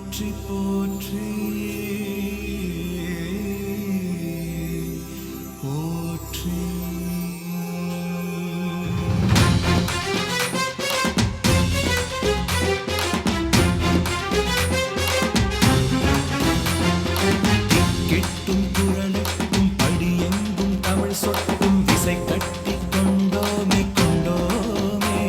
போற்றி போற்றி போற்றி. கெட்டும் குரலுக்கும் படியெங்கும் தமிழ் சொட்டும் விசை கட்டி கொண்டோமே கொண்டோமே.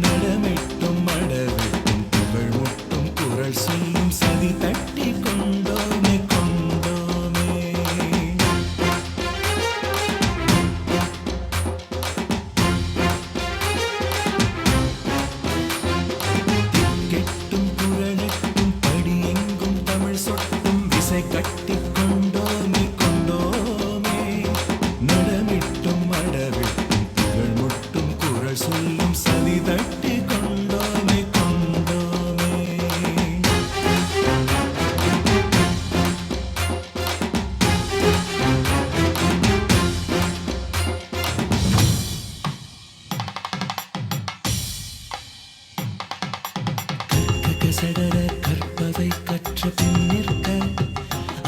நடமிட்டும் மடவிட்டும் புகழ் முட்டும் குரல் சொல்லும் சதி தட்டி கொண்டோமே கொண்டோமே. கெட்டும் குரலுக்கும் படியெங்கும் தமிழ் சொட்டும் விசை கட்டி கொண்டோமே கொண்டோமே. நடமிட்டும் மடவிட்டும் புகழ் முட்டும் குரல் சொல்லும் சதி தட்டி கொண்டோமே கொண்டோமே. கசடர கற்பவை கற்ற பின்னிற்க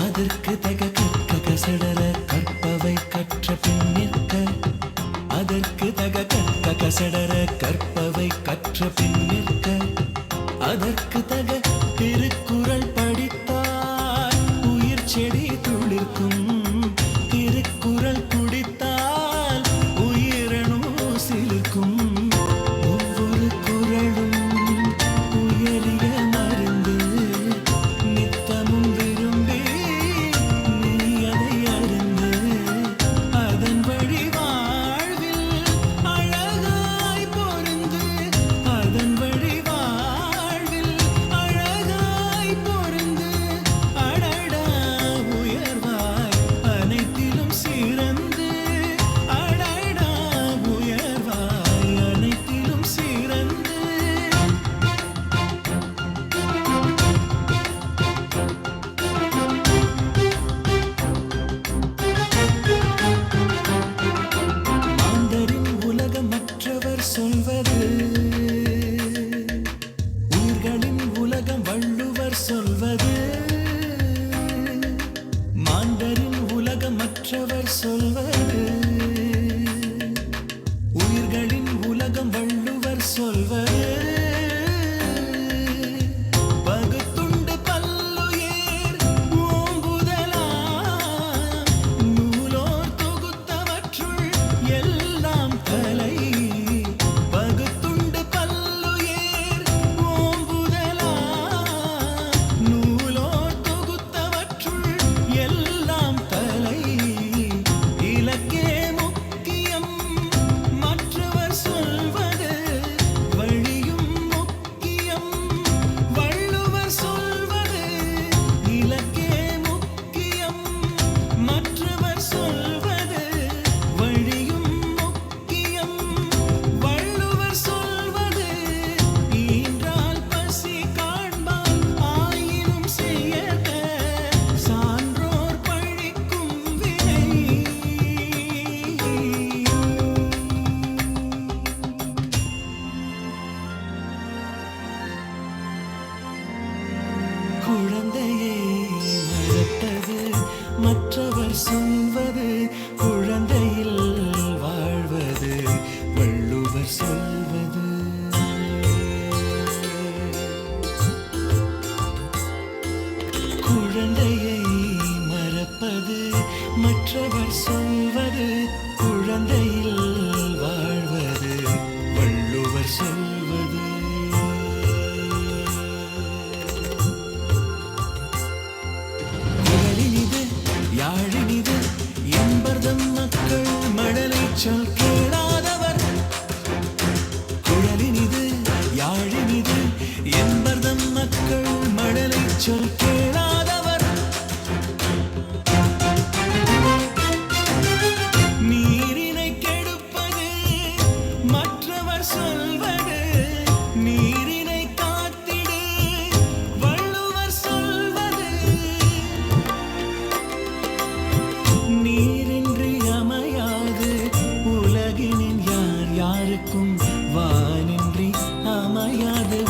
அதற்கு தக கற்க கசடர கற்பவை கற்ற பின்னிற்க அதற்கு தக கற்க கசடர கற்பவை கற்ற பின்னிற்க அதற்கு தக திருக்குறள் படித்தால் உயிர் செடி துளிர்க்கும். திருக்குறள் குடித்தால் உயிரணு சிலிர்க்கும். ஒவ்வொரு குறளும் உயரிய மருந்து. நித்தமும் விரும்பி நீ அதை அறிந்து அதன் வழி வாழ்வில் அழகாய் பொருந்து. அதன் வழி வாழ்வில் அழகாய் பொருந்து. அடடா உயர்வாய் அனைத்திலும் சிறந்து. அடடா உயர்வாய் அனைத்திலும் சிறந்து. மாந்தரின் உலகம் மற்றவர் சொல்வது. உயிர்களின் உலகம் வள்ளுவர் சொல்வது. மாந்தரின் உலகம் மற்றவர் சொல்வது. உயிர்களின் உலகம் வள்ளுவர் சொல்வது. பகுத்துண்டு பல்லுயிர் ஓம்புதலாம். நூலோர் தொகுத்தவற்றுள் எல்லாம் தலை. பகுத்துண்டு பல்லுயிர் ஓம்புதலாம். நூலோர் தொகுத்தவற்றுள் எல்லாம் தலை. இலக்கே முக்கியம் மற்றவர் சொல்வது. வழியும் முக்கியம் வள்ளுவர் சொல்வது. இலக்கே முக்கியம் மற்றவர் சொல்வது. வழியும் முக்கியம் வள்ளுவர் சொல்வது. ஈன்றால் பசி காண்பான் ஆயினும் செய்யக சான்றோர் பழிக்கும் வினை. குழந்தையை வளர்த்தது மற்றவர் சொல்வது. குழந்தையில் வாழ்வது வள்ளுவர் சொல்வது. குழந்தையை மறப்பது மற்றவர் சொல்வது. குழந்தையில் வாழ்வது வள்ளுவர் சொல்வது. குரலினிது யாழினிது என்பர்தம் மக்கள் மழலை சொல் கேளாதவர். குழலினிது யாழினிது என்பர்தம் மக்கள் மழலை சொல் கேளாதவர். நீரினை கெடுப்பது மற்றவர் சொல்வது. நீரினை காத்திடு வள்ளுவர் சொல்வது. நீரின்றி அமையாது உலகினின் யார் யாருக்கும் வானின்றி அமையாது